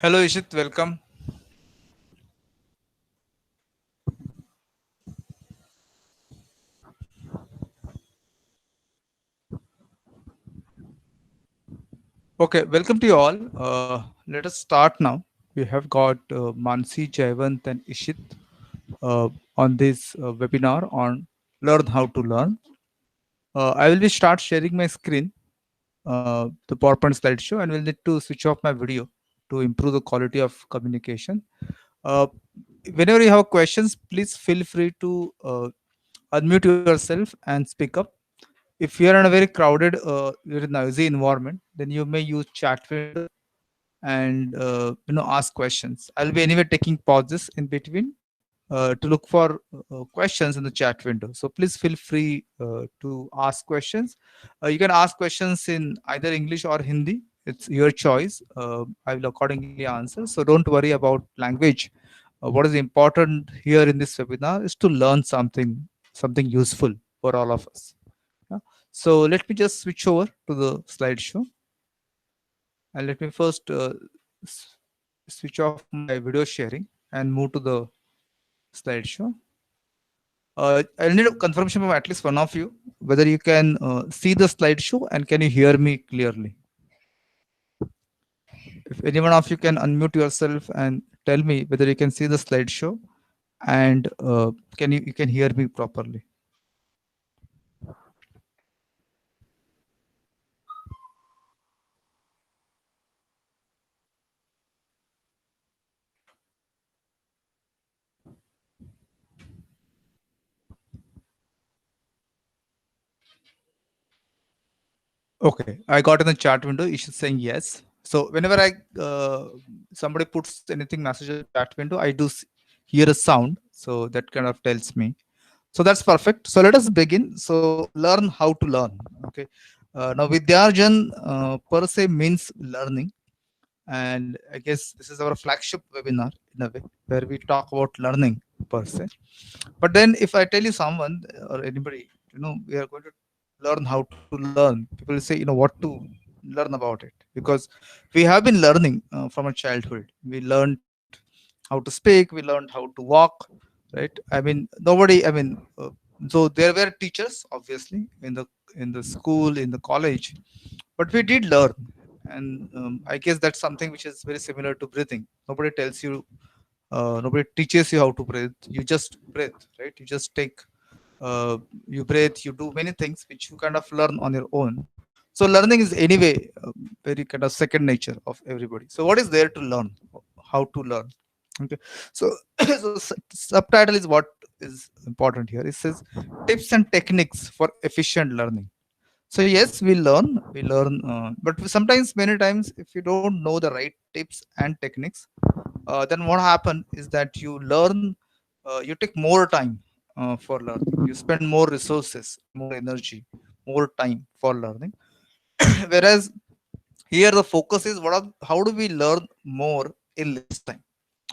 Hello, Ishit. Welcome. Okay, welcome to you all. Let us start now. We have got Mansi, Jayavant, and Ishit on this webinar on Learn How to Learn. I will be start sharing my screen, the PowerPoint slideshow, and will need to switch off my video to improve the quality of communication. Uh, Whenever you have questions, please feel free to unmute yourself and speak up. If you are in a very crowded, very noisy environment, then you may use chat window and ask questions. I'll be anyway taking pauses in between to look for questions in the chat window. So please feel free to ask questions. You can ask questions in either English or Hindi. It's your choice. I will accordingly answer. So don't worry about language. What is important here in this webinar is to learn something useful for all of us. Yeah. So let me just switch over to the slideshow, and let me first s- switch off my video sharing and move to the slideshow. I'll need a confirmation from at least one of you whether you can see the slideshow and can you hear me clearly. If any one of you can unmute yourself and tell me whether you can see the slideshow and can you can hear me properly. Okay, I got in the chat window. You should saying yes. So whenever I somebody puts anything message in the chat window, I do hear a sound. So that kind of tells me. So that's perfect. So let us begin. So learn how to learn. Okay. Now Vidyarjan per se means learning, and I guess this is our flagship webinar in a way where we talk about learning per se. But then if I tell you someone or anybody, we are going to learn how to learn, people will say, what to learn about it, because we have been learning from a childhood. We learned how to speak, we learned how to walk, right? I mean, nobody, so there were teachers obviously in the school, in the college, but we did learn. And I guess that's something which is very similar to breathing. Nobody tells you, nobody teaches you how to breathe. You just breathe, right? You just take, uh, you breathe, you do many things which you kind of learn on your own. So learning is anyway very kind of second nature of everybody. So what is there to learn? How to learn? Okay. So so subtitle is what is important here. It says tips and techniques for efficient learning. So yes, we learn, but sometimes, many times, if you don't know the right tips and techniques, then what happen is that you learn, you take more time for learning. You spend more resources, more energy, more time for learning. Whereas here the focus is how do we learn more in less time?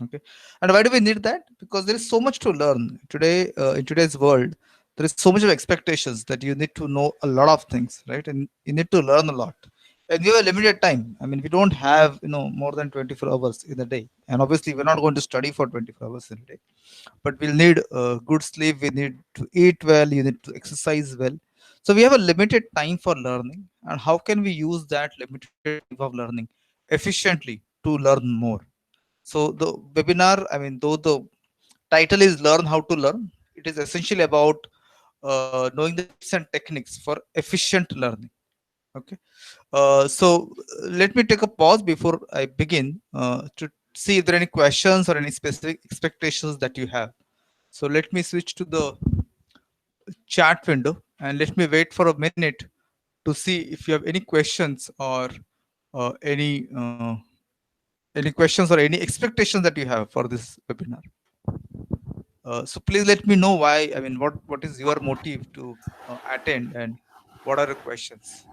Okay. And why do we need that? Because there is so much to learn today. In today's world, there is so much of expectations that you need to know a lot of things, right? And you need to learn a lot, and we have a limited time. I mean, we don't have more than 24 hours in a day, and obviously we're not going to study for 24 hours in a day. But we'll need good sleep, we need to eat well, you need to exercise well. So we have a limited time for learning, and how can we use that limited time of learning efficiently to learn more? So the webinar, I mean, though the title is Learn How to Learn, it is essentially about knowing the tips and techniques for efficient learning. Okay. Let me take a pause before I begin to see if there are any questions or any specific expectations that you have. So let me switch to the chat window and let me wait for a minute to see if you have any questions or uh, any uh, any questions or any expectations that you have for this webinar. So please let me know why. I mean, what is your motive to attend, and what are your questions?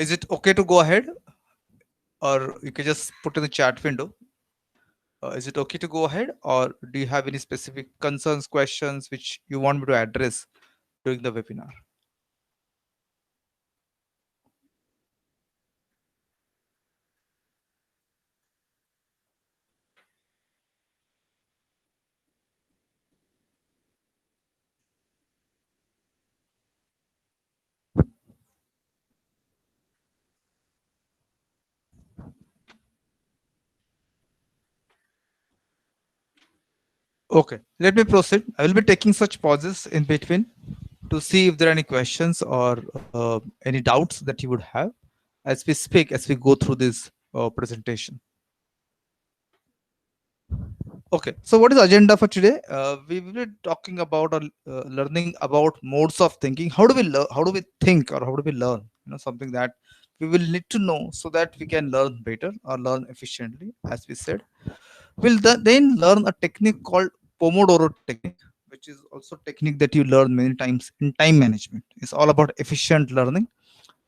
Is it okay to go ahead, or you can just put in the chat window? Is it okay to go ahead, or do you have any specific concerns, questions which you want me to address during the webinar? Okay, let me proceed. I will be taking such pauses in between to see if there are any questions or any doubts that you would have as we speak, as we go through this presentation. Okay, so what is agenda for today? We will be talking about learning about modes of thinking. How do we learn? How do we think, or how do we learn? Something that we will need to know so that we can learn better or learn efficiently. As we said, we'll then learn a technique called Pomodoro technique, which is also technique that you learn many times in time management. It's all about efficient learning.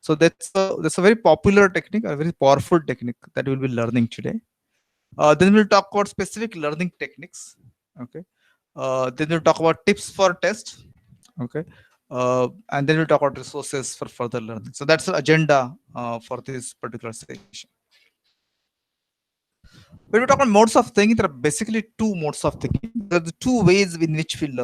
So that's a very popular technique, a very powerful technique that we'll be learning today. Then we'll talk about specific learning techniques. Okay. Then we'll talk about tips for test. Okay. And then we'll talk about resources for further learning. So that's the agenda for this particular session. When we talk about modes of thinking, there are basically two modes of thinking. There are the two ways in which we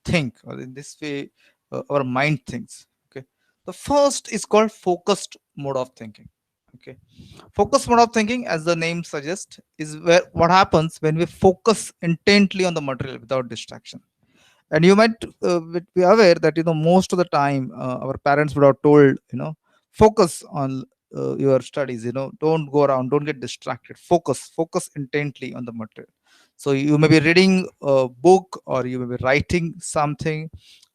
think, or in this way, our mind thinks. Okay. The first is called focused mode of thinking. Okay. Focus mode of thinking, as the name suggests, is where what happens when we focus intently on the material without distraction. And you might be aware that most of the time our parents would have told, focus on your studies. Don't go around, don't get distracted. Focus intently on the material. So you may be reading a book, or you may be writing something,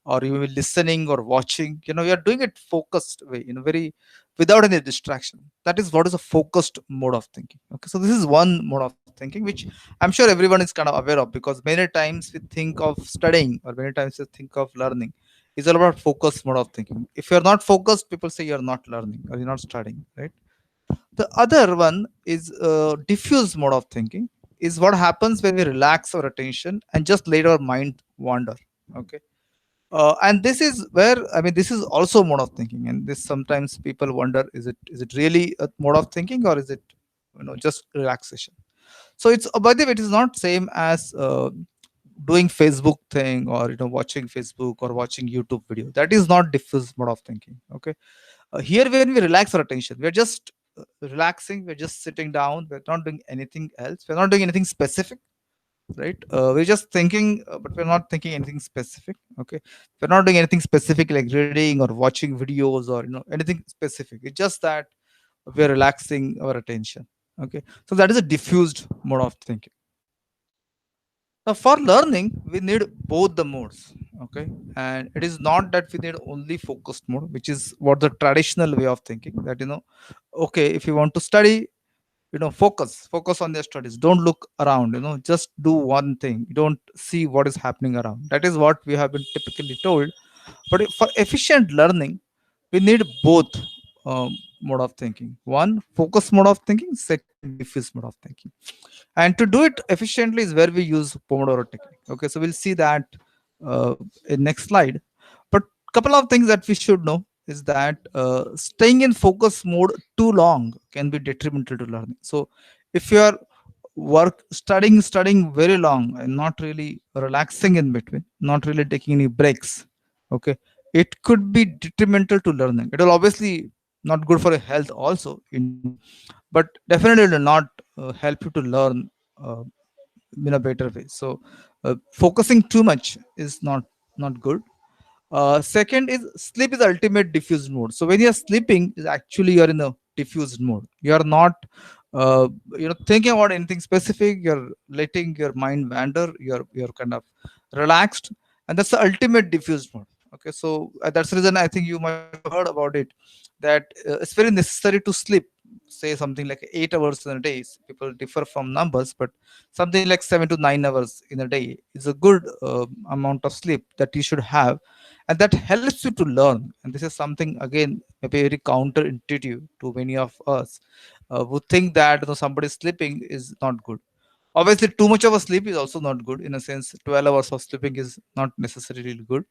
or you may be listening or watching. You are doing it focused way, very without any distraction. That is what is a focused mode of thinking. Okay, so this is one mode of thinking which I'm sure everyone is kind of aware of, because many times we think of studying, or many times we think of learning. It's all about focused mode of thinking. If you're not focused, people say you're not learning or you're not studying, right? The other one is diffuse mode of thinking, is what happens when we relax our attention and just let our mind wander. Okay. And this is where, I mean, this is also mode of thinking, and this sometimes people wonder, is it really a mode of thinking, or is it just relaxation? So it's, by the way, it is not same as doing Facebook thing, or watching Facebook or watching YouTube video. That is not diffuse mode of thinking. Okay. Here when we relax our attention, we're just relaxing, we're just sitting down, we're not doing anything else, we're not doing anything specific, right? We're just thinking, but we're not thinking anything specific. Okay. We're not doing anything specific like reading or watching videos, or anything specific. It's just that we're relaxing our attention. Okay. So that is a diffused mode of thinking. Now, for learning, we need both the modes. Okay. And it is not that we need only focused mode, which is what the traditional way of thinking, that okay, if you want to study, focus on their studies, don't look around, just do one thing, you don't see what is happening around. That is what we have been typically told. But for efficient learning, we need both mode of thinking. One, focus mode of thinking. Second, diffuse mode of thinking. And to do it efficiently is where we use Pomodoro technique. Okay, so we'll see that in next slide. But couple of things that we should know is that staying in focus mode too long can be detrimental to learning. So if you are studying very long and not really relaxing in between, not really taking any breaks, okay, it could be detrimental to learning. It will obviously not good for your health also, but definitely will not help you to learn uh, in a better way. So focusing too much is not good. Second is, sleep is ultimate diffused mode. So when you're sleeping, is actually you're in a diffused mode. You're not thinking about anything specific. You're letting your mind wander. You're kind of relaxed, and that's the ultimate diffused mode. Okay, so that's the reason I think you might have heard about it, that it's very necessary to sleep. Say something like 8 hours in a day. People differ from numbers, but something like 7 to 9 hours in a day is a good amount of sleep that you should have. and that helps you to learn. And this is something again maybe very counterintuitive to many of us who think that somebody sleeping is not good. Obviously, too much of a sleep is also not good. In a sense, 12 hours of sleeping is not necessarily good.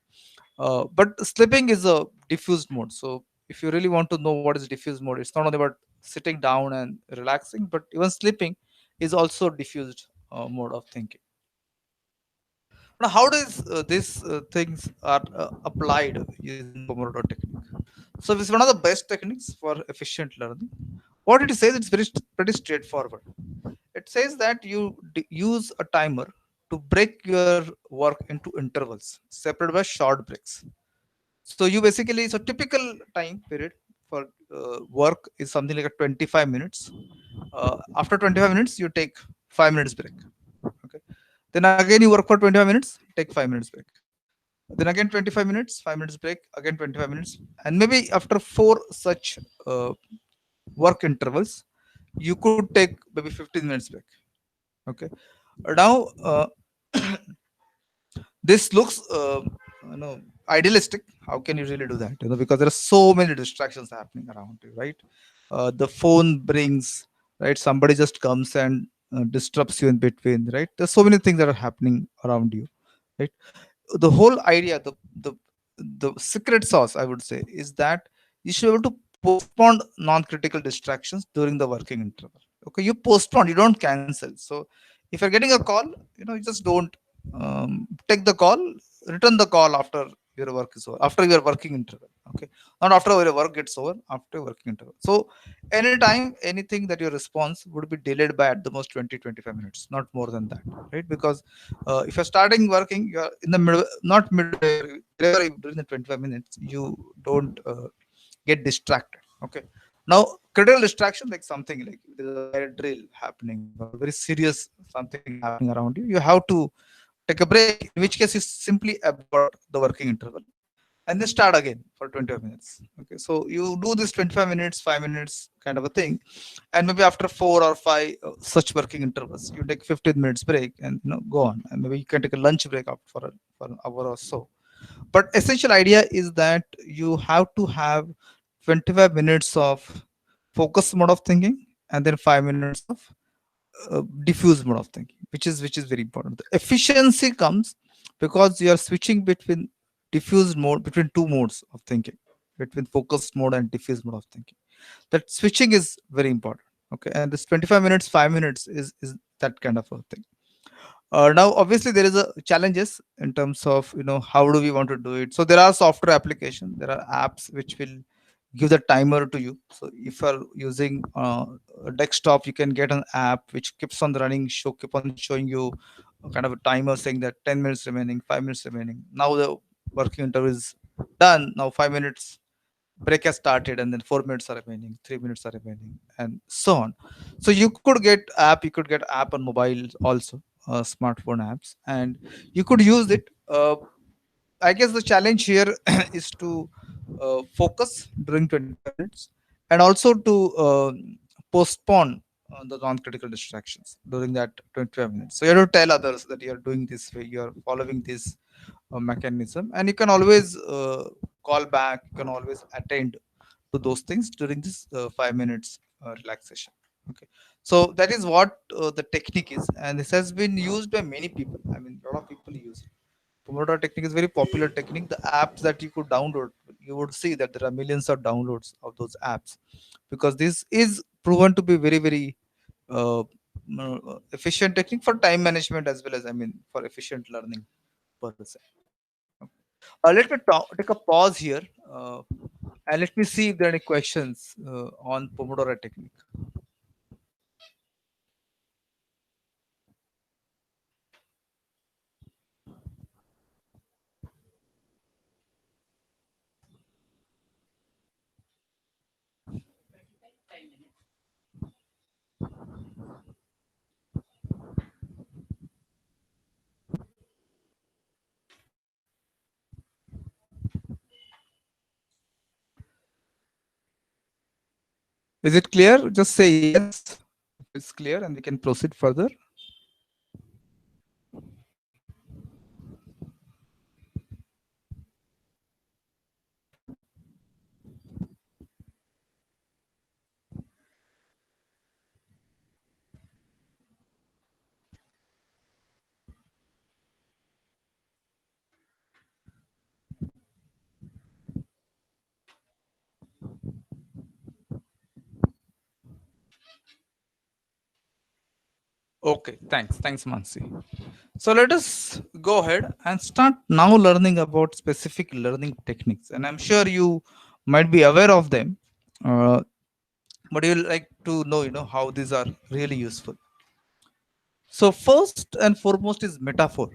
But sleeping is a diffused mode. So if you really want to know what is diffused mode, it's not only about sitting down and relaxing, but even sleeping is also diffused mode of thinking. Now, how does these things are applied using Pomodoro technique? So it's one of the best techniques for efficient learning. What it says, it's pretty straightforward. It says that you use a timer to break your work into intervals separated by short breaks. So you basically, so typical time period for work is something like a 25 minutes. After 25 minutes, you take 5 minutes break. Okay. Then again you work for 25 minutes, take 5 minutes break. Then again 25 minutes, 5 minutes break, again 25 minutes, and maybe after four such work intervals, you could take maybe 15 minutes break. Okay. Now this looks you know idealistic. How can you really do that, because there are so many distractions happening around you, right? The phone brings, right, somebody just comes and disrupts you in between, right? There's so many things that are happening around you, right? The whole idea, the secret sauce, I would say, is that you should be able to postpone non-critical distractions during the working interval. Okay, you postpone, you don't cancel. So if you're getting a call, you just don't take the call, return the call after your work is over, after your working interval. Okay, not after your work gets over, after your working interval. So anytime anything that your response would be delayed by at the most 20-25 minutes, not more than that, right? Because if you're starting working, you're in the middle, not midway, wherever during the 25 minutes, you don't get distracted. Okay. Now, critical distraction, like something like there's a fire drill happening or very serious something happening around you, you have to take a break, in which case you simply abort the working interval and then start again for 25 minutes. Okay, so you do this 25 minutes, 5 minutes kind of a thing, and maybe after four or five such working intervals, you take 15 minutes break and go on, and maybe you can take a lunch break up for an hour or so. But essential idea is that you have to have 25 minutes of focus mode of thinking and then 5 minutes of diffuse mode of thinking, which is very important. The efficiency comes because you are switching between diffuse mode, between two modes of thinking, between focused mode and diffuse mode of thinking. That switching is very important. Okay, and this 25 minutes, 5 minutes is that kind of a thing. Now obviously there is a challenges in terms of how do we want to do it. So there are software applications, there are apps which will give the timer to you. So if you're using a desktop, you can get an app which keeps on running, keep on showing you a kind of a timer saying that 10 minutes remaining, 5 minutes remaining, now the working interval is done, now 5 minutes break has started, and then 4 minutes are remaining, 3 minutes are remaining, and so on. So you could get app on mobile also, smartphone apps, and you could use it. I guess the challenge here is to focus during 25 minutes, and also to postpone the non-critical distractions during that 25 minutes. So you have to tell others that you are doing this way, you are following this mechanism, and you can always call back, you can always attend to those things during this 5 minutes relaxation. Okay, so that is what the technique is, and this has been used by many people. I mean, a lot of people use it. Pomodoro technique is very popular technique. The apps that you could download, you would see that there are millions of downloads of those apps, because this is proven to be very, very efficient technique for time management, as well as, I mean, for efficient learning per se. Let me take a pause here, and let me see if there are any questions on Pomodoro technique. Is it clear? Just say yes if it's clear, and we can proceed further. Okay, thanks, Mansi. So let us go ahead and start now learning about specific learning techniques. And I'm sure you might be aware of them, uh, but you'll like to know, how these are really useful. So first and foremost is metaphor.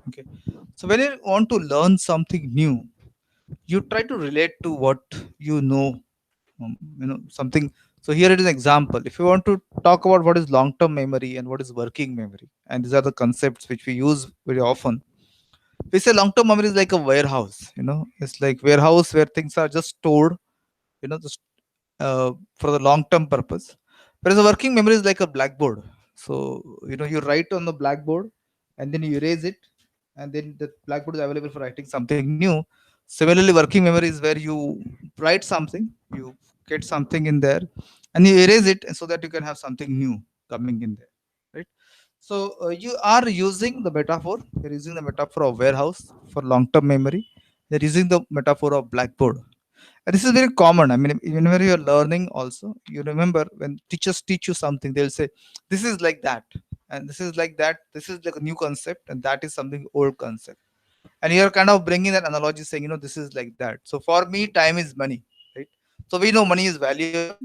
Okay. So when you want to learn something new, you try to relate to what you know, something. So here it is an example. If you want to talk about what is long-term memory and what is working memory, and these are the concepts which we use very often. We say long-term memory is like a warehouse. It's like warehouse where things are just stored. Just for the long-term purpose. Whereas a working memory is like a blackboard. So you write on the blackboard, and then you erase it, and then the blackboard is available for writing something new. Similarly, working memory is where you write something, you get something in there, and you erase it so that you can have something new coming in there, right? So you are using the metaphor. You're using the metaphor of warehouse for long-term memory. You're using the metaphor of blackboard. And this is very common. I mean, whenever you're learning, also, you remember when teachers teach you something, they'll say, this is like that, and this is like that. This is like a new concept, and that is something old concept. And you're kind of bringing that analogy saying, this is like that. So for me, time is money, right? So we know money is valuable.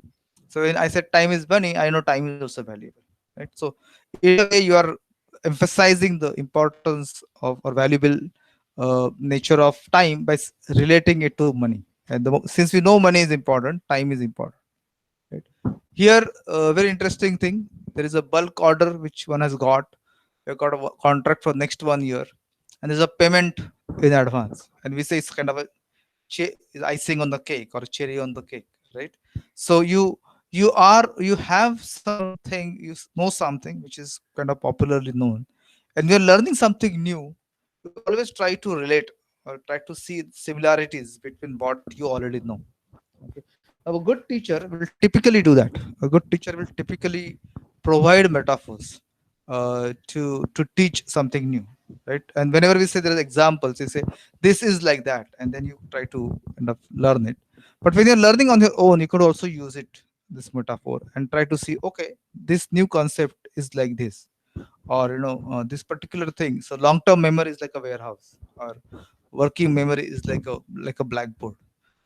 So when I said time is money, I know time is also valuable, right? So in a way, you are emphasizing the importance of or valuable nature of time by relating it to money. And since we know money is important, time is important, right? Here, very interesting thing. There is a bulk order which one has got. You got a contract for next 1 year, and there's a payment in advance, and we say it's kind of a icing on the cake or cherry on the cake, right? So you have something, know something which is kind of popularly known, and you're learning something new. You always try to relate or try to see similarities between what you already know. Okay. Now, a good teacher will typically do that. A good teacher will typically provide metaphors to teach something new, right? And whenever we say there are examples, we say this is like that, and then you try to kind of learn it. But when you're learning on your own, you could also use it, this metaphor, and try to see, okay, this new concept is like this, or this particular thing. So long-term memory is like a warehouse, or working memory is like a blackboard.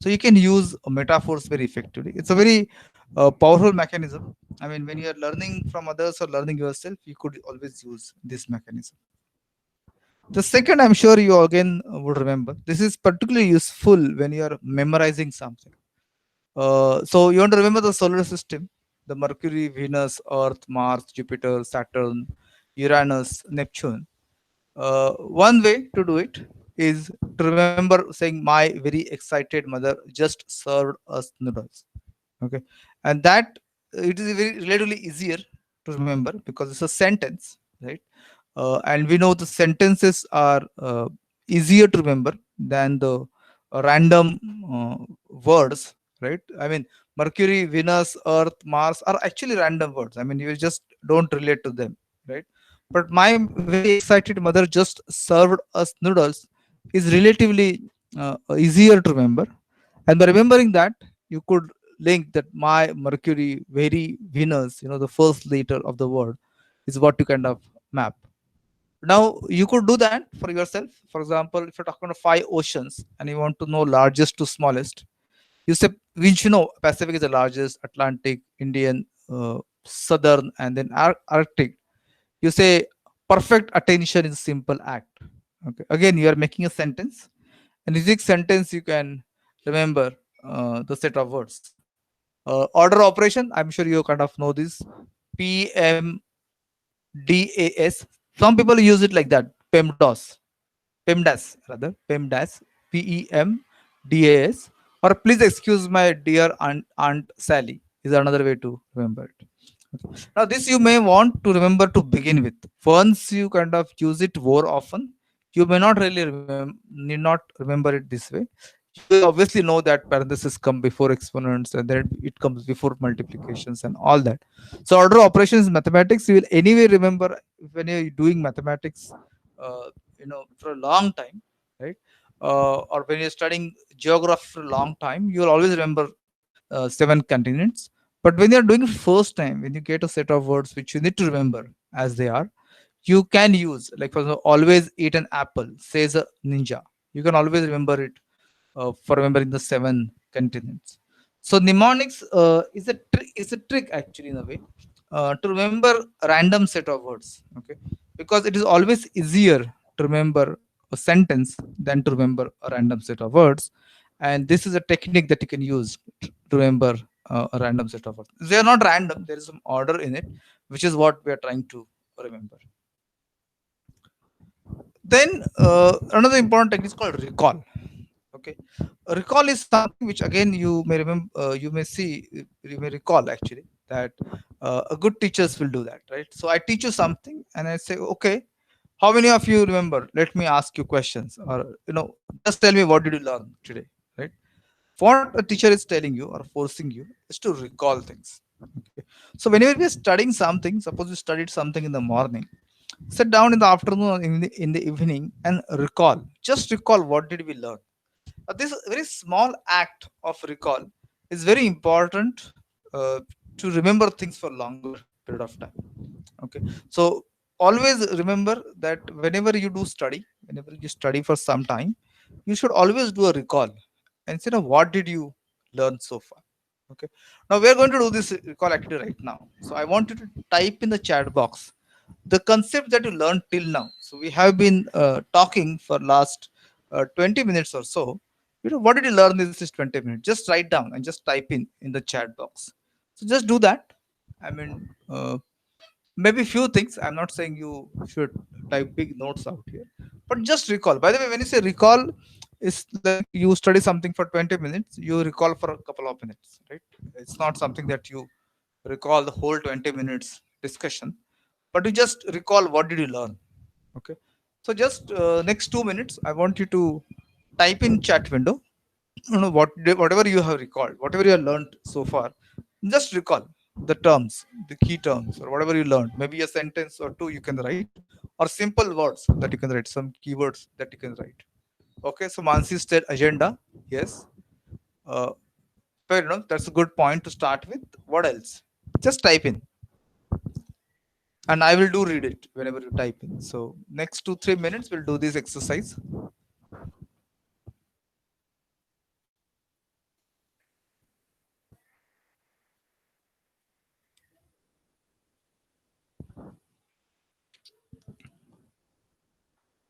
So you can use metaphors very effectively. It's a very powerful mechanism. I mean, when you are learning from others or learning yourself, you could always use this mechanism. The second, I'm sure you again would remember, this is particularly useful when you are memorizing something. So you want to remember the solar system, the Mercury, Venus, Earth, Mars, Jupiter, Saturn, Uranus, Neptune. One way to do it is to remember saying, my very excited mother just served us noodles. Okay. And that, it is very relatively easier to remember because it's a sentence, right? And we know the sentences are easier to remember than the random uh, words, right? I mean, Mercury, Venus, Earth, Mars are actually random words. I mean, you just don't relate to them, right? But my very excited mother just served us noodles is relatively easier to remember. And by remembering that, you could link that my Mercury, very Venus, the first letter of the word is what you kind of map. Now you could do that for yourself. For example, if you're talking about 5 oceans and you want to know largest to smallest, you say, which Pacific is the largest, Atlantic, Indian, Southern, and then Arctic. You say perfect attention is a simple act. Okay. Again, you are making a sentence, and in this sentence you can remember the set of words. Order operation. I'm sure you kind of know this. PMDAS. Some people use it like that. PEMDAS. PEMDAS rather. PEMDAS. PEMDAS. Or please excuse my dear Aunt Sally is another way to remember it. Now, this you may want to remember to begin with. Once you kind of use it more often, you may not really need not remember it this way. You will obviously know that parentheses come before exponents, and then it comes before multiplications and all that. So, order operations mathematics, you will anyway remember when you're doing mathematics, for a long time, right? Or when you're studying geography for a long time, you will always remember 7 continents. But when you're doing it first time, when you get a set of words which you need to remember as they are, you can use, like for example, always eat an apple, says a ninja. You can always remember it for remembering the seven continents. So mnemonics is a trick actually in a way to remember a random set of words. Okay, because it is always easier to remember a sentence than to remember a random set of words, and this is a technique that you can use to remember a random set of words. They are not random. There is some order in it, which is what we are trying to remember. Then another important technique is called recall. Okay, recall is something which again you may remember, you may see, you may recall actually that a good teachers will do that, right? So I teach you something and I say, okay, how many of you remember? Let me ask you questions, or just tell me what did you learn today, right? What a teacher is telling you or forcing you is to recall things. Okay. So whenever we are studying something, suppose you studied something in the morning, sit down in the afternoon or in the evening and recall. Just recall what did we learn. This very small act of recall is very important to remember things for longer period of time. Okay, so always remember that whenever you study for some time, you should always do a recall and say, what did you learn so far? Okay, now we are going to do this recall activity right now. So I want you to type in the chat box the concept that you learned till now. So we have been talking for last 20 minutes or so. What did you learn in this 20 minutes? Just write down and just type in the chat box. So just do that. I mean, maybe few things. I'm not saying you should type big notes out here, but just recall. By the way, when you say recall, it's like you study something for 20 minutes, you recall for a couple of minutes, right? It's not something that you recall the whole 20 minutes discussion, but you just recall what did you learn. Okay, so just next 2 minutes I want you to type in chat window, whatever you have recalled, whatever you have learned so far, just recall the terms, the key terms, or whatever you learned. Maybe a sentence or two you can write, or simple words that you can write, some keywords that you can write. Okay, so Mansi said agenda. Yes, uh, fair enough. That's a good point to start with. What else? Just type in, and I will do read it whenever you type in. So next 2 3 minutes we'll do this exercise.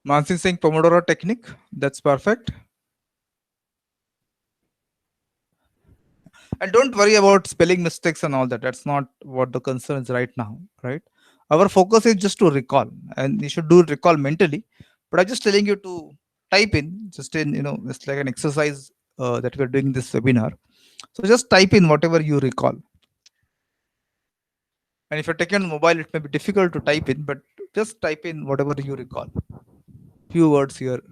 Mansi saying Pomodoro technique. That's perfect. And don't worry about spelling mistakes and all that. That's not what the concern is right now, right? Our focus is just to recall, and you should do recall mentally. But I'm just telling you to type in, just in, it's like an exercise that we're doing this webinar. So just type in whatever you recall. And if you're taking on mobile, it may be difficult to type in, but just type in whatever you recall. Few words here.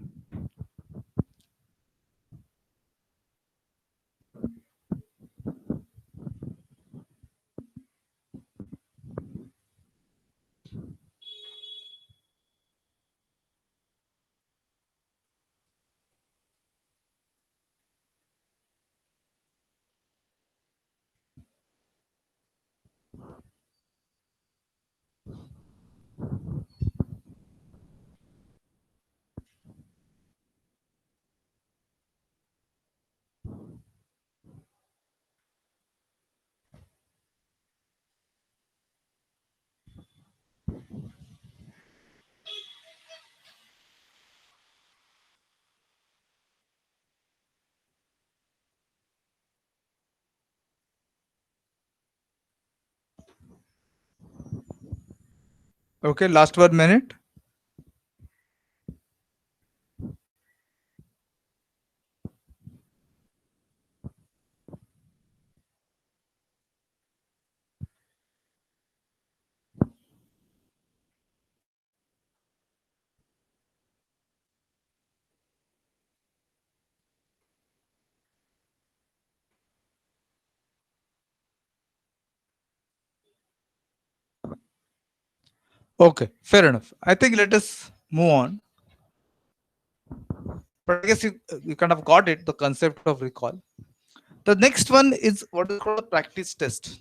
Okay, last 1 minute. Okay, fair enough. I think let us move on. But I guess you kind of got it, the concept of recall. The next one is what is called a practice test.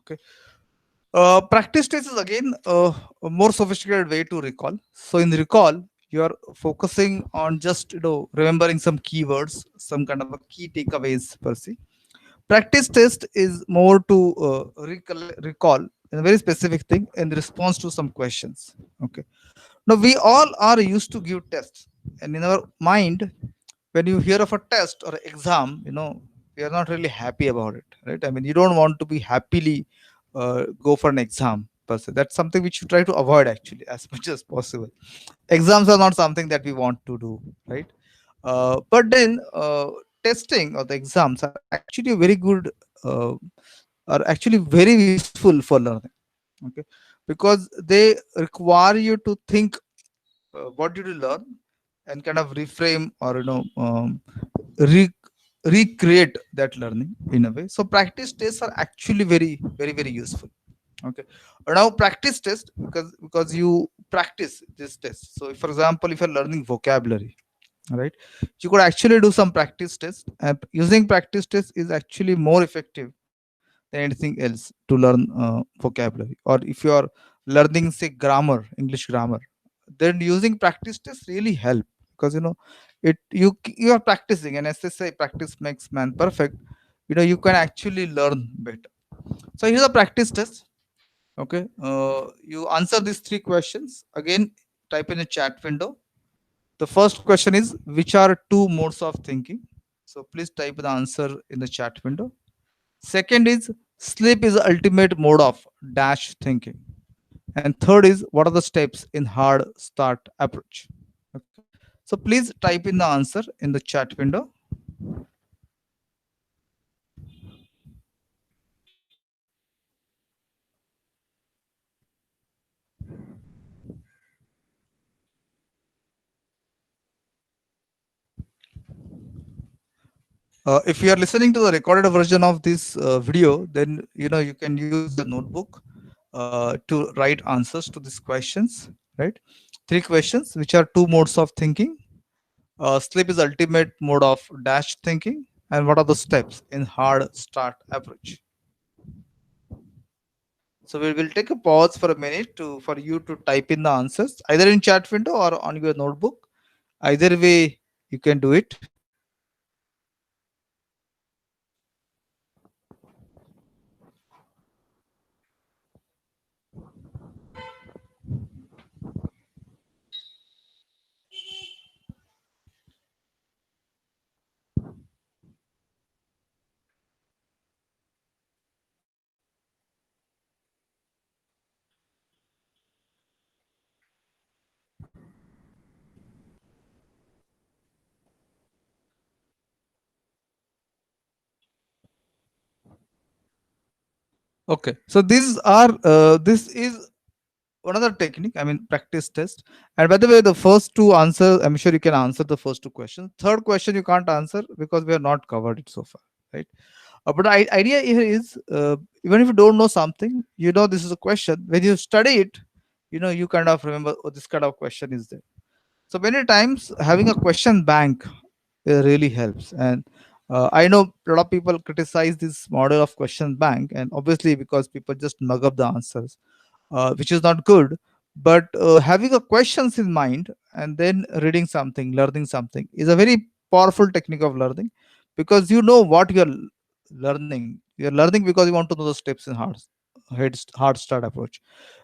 Okay. Practice test is again a more sophisticated way to recall. So in recall, you are focusing on just remembering some keywords, some kind of a key takeaways per se. Practice test is more to recall a very specific thing in response to some questions. Okay. Now we all are used to give tests, and in our mind, when you hear of a test or exam, we are not really happy about it, right? I mean, you don't want to be happily go for an exam per se. That's something which you try to avoid actually as much as possible. Exams are not something that we want to do, right? But then testing or the exams are actually very good, uh, are actually very useful for learning. Okay, because they require you to think what did you learn and kind of reframe or re- recreate that learning in a way. So practice tests are actually very useful. Okay. Now practice test, because you practice this test. So if, for example, if you're learning vocabulary, right, you could actually do some practice test, and using practice test is actually more effective than anything else to learn vocabulary. Or if you are learning, say, grammar, English grammar, then using practice test really help, because you are practicing, and as they say, practice makes man perfect. You can actually learn better. So here's a practice test. Okay. You answer these three questions again. Type in a chat window. The first question is, which are two modes of thinking? So please type the answer in the chat window. Second is, sleep is the ultimate mode of dash thinking. And third is, what are the steps in hard start approach? Okay. So please type in the answer in the chat window. If you are listening to the recorded version of this video, then you can use a notebook to write answers to these questions. Right? Three questions: which are two modes of thinking? Sleep is ultimate mode of dash thinking, and what are the steps in hard start approach? So we will take a pause for a minute to for you to type in the answers either in chat window or on your notebook. Either way, you can do it. Okay. So this is another technique. I mean, practice test. And by the way, the first two answers, I'm sure you can answer the first two questions. Third question you can't answer because we have not covered it so far, right? But the idea here is, even if you don't know something, this is a question. When you study it, you kind of remember, oh, this kind of question is there. So many times having a question bank really helps. And I know a lot of people criticize this model of question bank, and obviously because people just mug up the answers, which is not good. But having a questions in mind and then reading something, learning something is a very powerful technique of learning, because you know what you're learning. You're learning because you want to know the steps in hard start approach.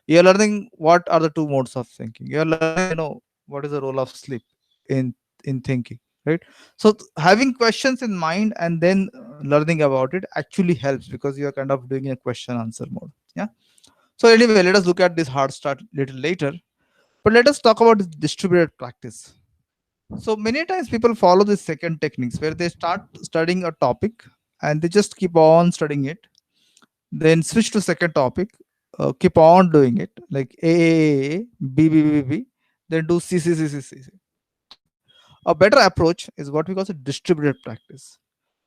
You're learning what are the two modes of thinking. You're learning, what is the role of sleep in thinking, right? So having questions in mind and then learning about it actually helps, because you're kind of doing a question answer mode. Yeah. So anyway, let us look at this hard start little later. But let us talk about this distributed practice. So many times people follow this second techniques where they start studying a topic and they just keep on studying it, then switch to second topic, keep on doing it like A, B, B, B, B, then do C, C, C, C, C. A better approach is what we call a distributed practice,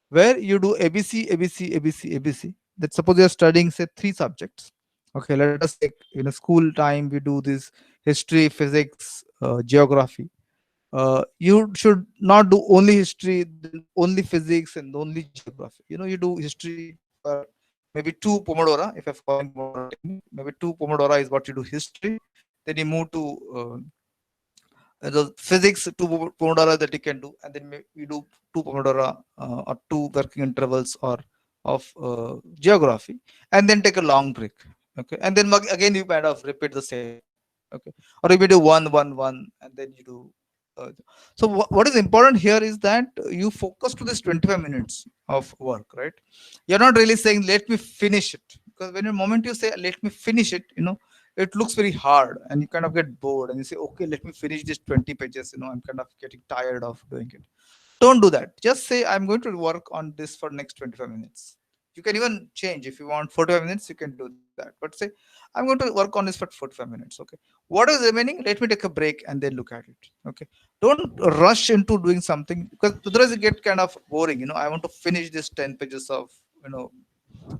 where you do ABC, ABC, ABC, ABC. That suppose you're studying, say, three subjects. Okay, let us say in a school time we do this history, physics, geography. You should not do only history, then only physics, and only geography. You do history for maybe two Pomodoro, if you're following Pomodoro technique, maybe two Pomodoro is what you do history. Then you move to the physics, two Pomodoro that you can do, and then we do two Pomodoro or two working intervals or of geography, and then take a long break. Okay, and then again you kind of repeat the same thing. Okay, or you may do one, one, one, and then you do. Uh, so what is important here is that you focus to this 25 minutes of work, right? You're not really saying let me finish it, because when the moment you say let me finish it, it looks very hard and you kind of get bored and you say okay, let me finish this 20 pages, I'm kind of getting tired of doing it. Don't do that. Just say I'm going to work on this for next 25 minutes. You can even change. If you want 45 minutes, you can do that, but say I'm going to work on this for 45 minutes. Okay, what is remaining, let me take a break and then look at it. Okay, don't rush into doing something, because otherwise it get kind of boring. I want to finish this 10 pages of, you know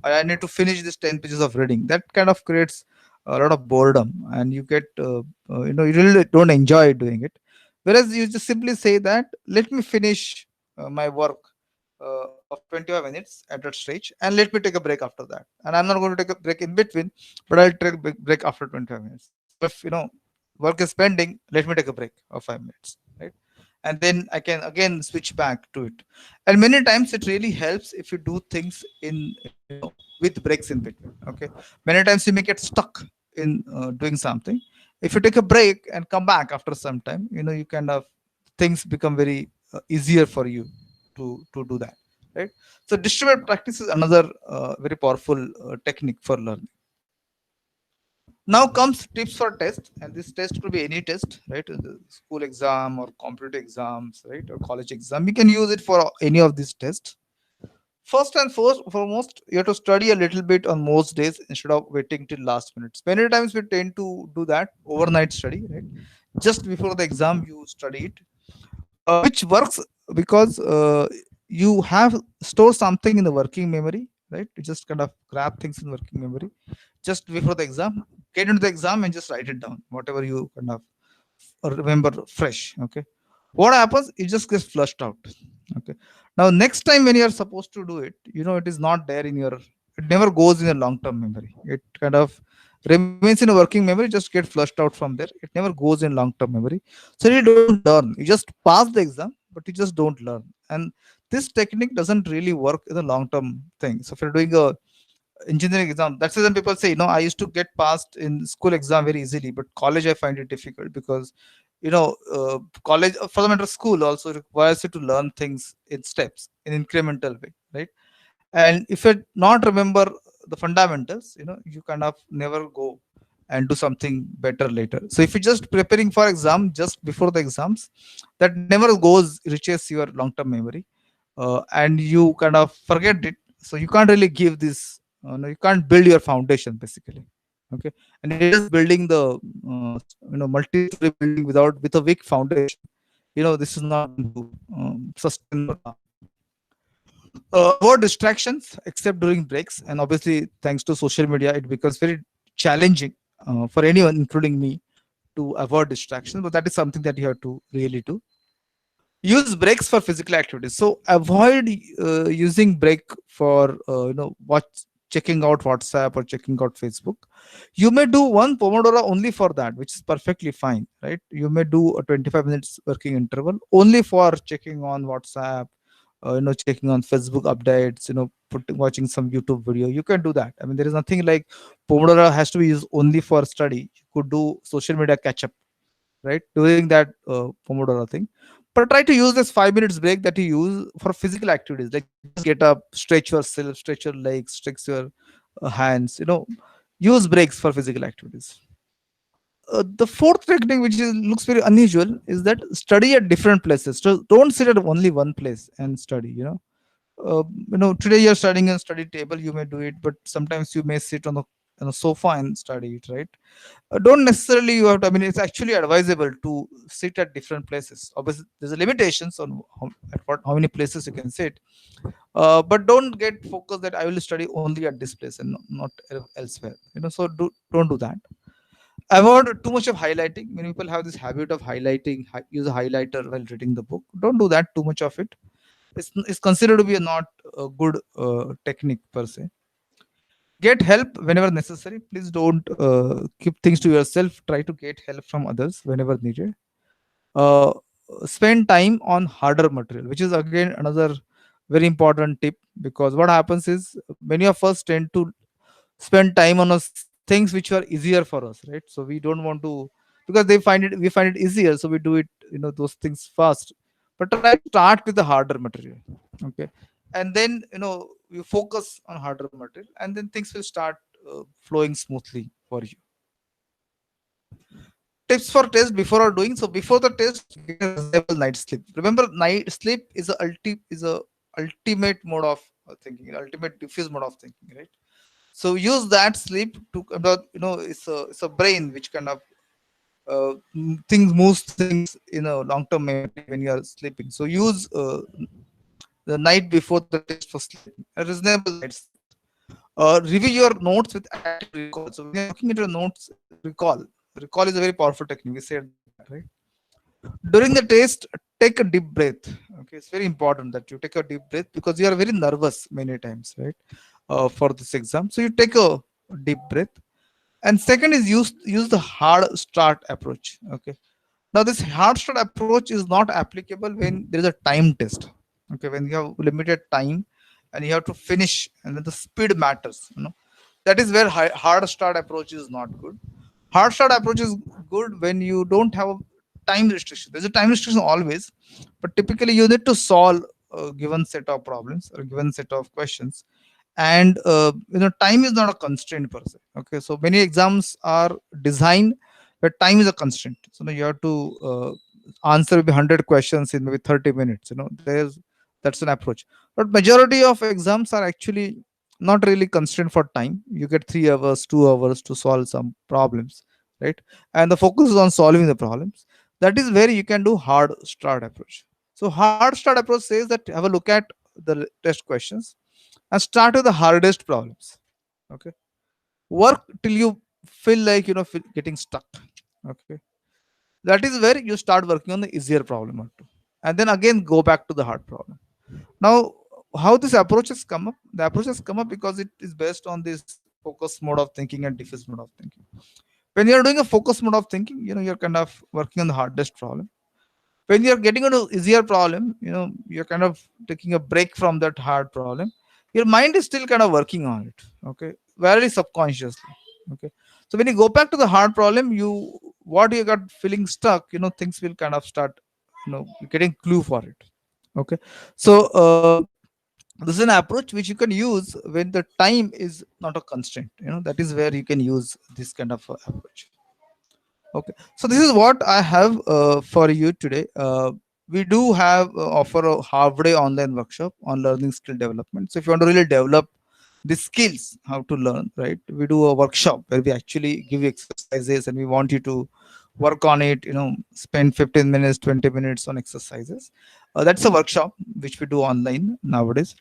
I need to finish this 10 pages of reading. That kind of creates a lot of boredom, and you get, you really don't enjoy doing it. Whereas you just simply say that, let me finish my work of 25 minutes at that stage, and let me take a break after that. And I'm not going to take a break in between, but I'll take a break after 25 minutes. So if, work is pending, let me take a break of 5 minutes, right? And then I can again switch back to it. And many times it really helps if you do things in, with breaks in between. Okay, many times you may get stuck in doing something. If you take a break and come back after some time, you kind of, things become very easier for you to do that, right? So distributed practice is another very powerful technique for learning. Now comes tips for test, and this test could be any test, right? The school exam or competitive exams, right, or college exam. You can use it for any of these tests. First and foremost, you have to study a little bit on most days instead of waiting till last minutes. Many times we tend to do that overnight study, right? Just before the exam, you study it, which works because you have store something in the working memory, right? You just kind of grab things in working memory just before the exam, get into the exam and just write it down, whatever you kind of remember fresh. Okay, what happens, it just gets flushed out. Okay, now next time when you are supposed to do it, it is not there in your, it never goes in a long term memory. It kind of remains in a working memory, just get flushed out from there. It never goes in long term memory. So you don't learn, you just pass the exam, but you just don't learn. And this technique doesn't really work in the long term thing. So if you're doing a engineering exam, that's why people say, I used to get passed in school exam very easily, but college I find it difficult, because college, for the matter, school also requires you to learn things in steps, in incremental way, right? And if you not remember the fundamentals, you kind of never go and do something better later. So if you're just preparing for exam just before the exams, that never goes reaches your long term memory, and you kind of forget it. So you can't really give this, no, you can't build your foundation basically. Okay, and you're just building the multi-story building with a weak foundation. This is not going to sustain or last. Avoid distractions except during breaks, and obviously thanks to social media it becomes very challenging for anyone, including me, to avoid distractions, but that is something that you have to really do. Use breaks for physical activities. So avoid using break for watch, checking out WhatsApp or checking out Facebook. You may do one Pomodoro only for that, which is perfectly fine, right? You may do a 25 minutes working interval only for checking on WhatsApp, checking on Facebook updates, watching some YouTube video. You can do that. I mean, there is nothing like Pomodoro has to be used only for study. You could do social media catch up, right, during that Pomodoro thing. But try to use this 5 minutes break that you use for physical activities, like just get up, stretch yourself, stretch your legs, stretch your hands. Use breaks for physical activities. The fourth technique, which looks very unusual, is that study at different places. So don't sit at only one place and study. Today you're studying on study table, you may do it, but sometimes you may sit on the sofa and study it, right? Don't necessarily you have to, I mean, it's actually advisable to sit at different places. Obviously there's a limitations on how many places you can sit, but don't get focused that I will study only at this place and not elsewhere. So don't do that. Avoid too much of highlighting. Many people have this habit of highlighting, use a highlighter while reading the book. Don't do that too much of it. It's considered to be a not a good technique per se. Get help whenever necessary. Please don't keep things to yourself. Try to get help from others whenever needed. uh, Spend time on harder material, which is again another very important tip, because what happens is many of us tend to spend time on things which are easier for us, right? So we don't want to, because we find it easier, so we do it, those things fast. But try to start with the harder material, okay? And then you focus on harder material, and then things will start flowing smoothly for you. Tips for test before or doing. So before the test, get a reasonable night's sleep. Remember, night sleep is a ultimate mode of thinking, ultimate diffuse mode of thinking, right? So use that sleep to it's a brain which kind of things moves things in a long term memory when you are sleeping. So use the night before the test for sleeping, a reasonable night's sleep. Review your notes with active recall. So when you're looking at your notes, recall is a very powerful technique. We said that, right? During the test, take a deep breath. Okay, it's very important that you take a deep breath, because you are very nervous many times, right? For this exam, so you take a deep breath. And second is use the hard start approach. Okay, now this hard start approach is not applicable when there is a time test. Okay, when you have limited time and you have to finish, and then the speed matters, that is where hard start approach is not good. Hard start approach is good when you don't have a time restriction. There's a time restriction always, but typically you need to solve a given set of problems or a given set of questions. And time is not a constraint per se. Okay, so many exams are designed where time is a constraint. So now you have to answer maybe 100 questions in maybe 30 minutes. There's That's an approach. But majority of exams are actually not really constrained for time. You get 3 hours, 2 hours to solve some problems, right? And the focus is on solving the problems. That is where you can do hard start approach. So hard start approach says that have a look at the test questions and start with the hardest problems. Okay, work till you feel like getting stuck. Okay, that is where you start working on the easier problem or two, and then again go back to the hard problem. Now, how this approach has come up? The approach has come up because it is based on this focus mode of thinking and diffuse mode of thinking. When you're doing a focus mode of thinking, you're kind of working on the hardest problem. When you're getting into easier problem, you're kind of taking a break from that hard problem. Your mind is still kind of working on it, okay, very subconsciously. Okay, so when you go back to the hard problem, what you got feeling stuck, things will kind of start getting clue for it. Okay, so this is an approach which you can use when the time is not a constraint. That is where you can use this kind of approach. Okay, so this is what I have for you today. We do have offer a half day online workshop on learning skill development. So if you want to really develop the skills, how to learn, right? We do a workshop where we actually give you exercises and we want you to work on it. Spend 15 minutes, 20 minutes on exercises. That's a workshop which we do online nowadays.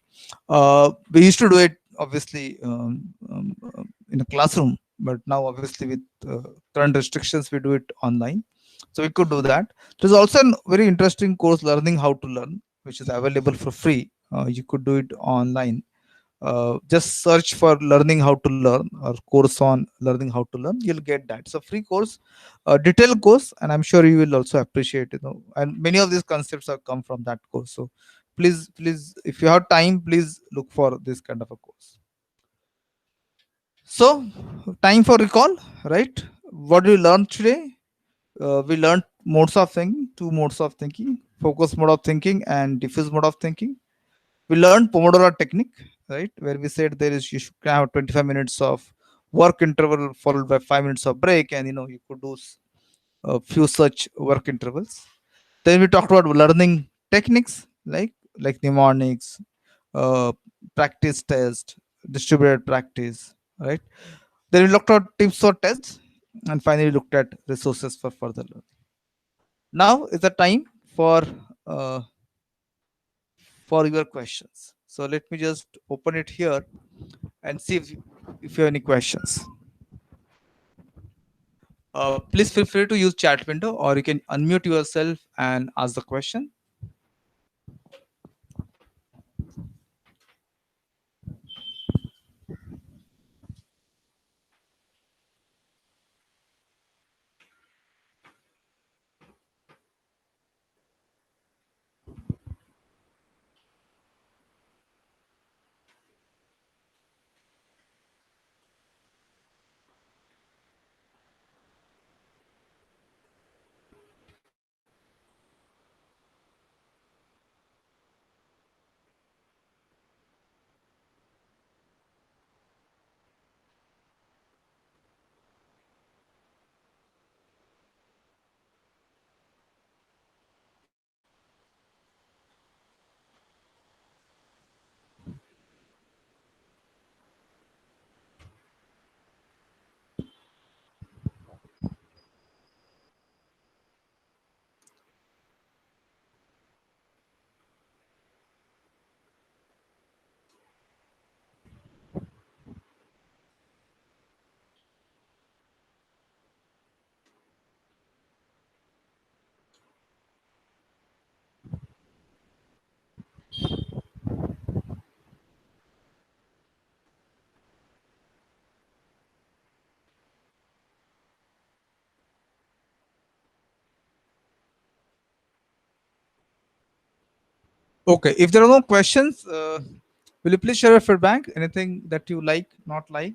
We used to do it obviously in a classroom, but now obviously with current restrictions we do it online, so we could do that. There's also a very interesting course, learning how to learn, which is available for free. You could do it online. Just search for learning how to learn or course on learning how to learn, you'll get that. It's a free course, a detailed course, and I'm sure you will also appreciate it. And many of these concepts have come from that course. So please, if you have time, please look for this kind of a course. So, time for recall, right? What do we learn today? We learned modes of thinking, two modes of thinking: focus mode of thinking and diffuse mode of thinking. We learned Pomodoro technique, right? Where we said there is you should have 25 minutes of work interval followed by 5 minutes of break, and you could do a few such work intervals. Then we talked about learning techniques like mnemonics, uh, practice test, distributed practice, right? Then we looked at tips for tests, and finally looked at resources for further learning. Now is the time uh, for your questions. So let me just open it here and see if you have any questions. Please feel free to use chat window, or you can unmute yourself and ask the question. Okay, if there are no questions, will you please share your feedback? Anything that you like, not like?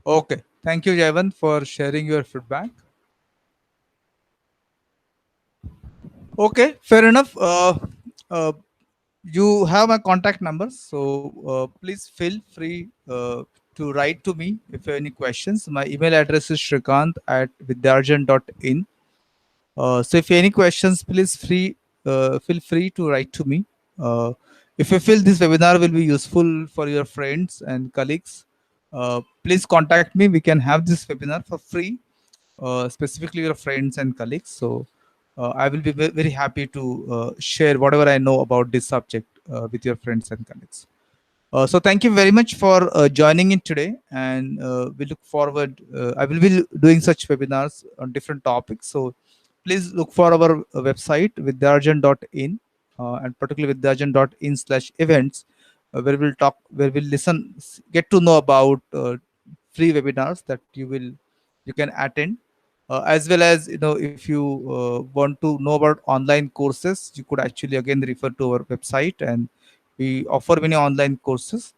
Okay, thank you, Javan, for sharing your feedback. Okay, fair enough. Uh, you have my contact number, so please feel free to write to me if you have any questions. My email address is shrikant@vidyarjan.in. So if you have any questions, please feel free to write to me. If you feel this webinar will be useful for your friends and colleagues, please contact me. We can have this webinar for free, specifically your friends and colleagues. So I will be very happy to share whatever I know about this subject with your friends and colleagues. So thank you very much for joining in today, and we look forward. I will be doing such webinars on different topics. So please look for our website vidyarjan.in, and particularly vidyarjan.in/events, where we'll listen, get to know about free webinars that you can attend, as well as if you want to know about online courses, you could actually again refer to our website, and we offer many online courses.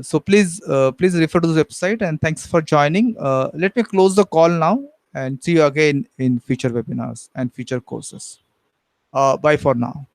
So please refer to the website, and thanks for joining. Let me close the call now, and see you again in future webinars and future courses. Bye for now.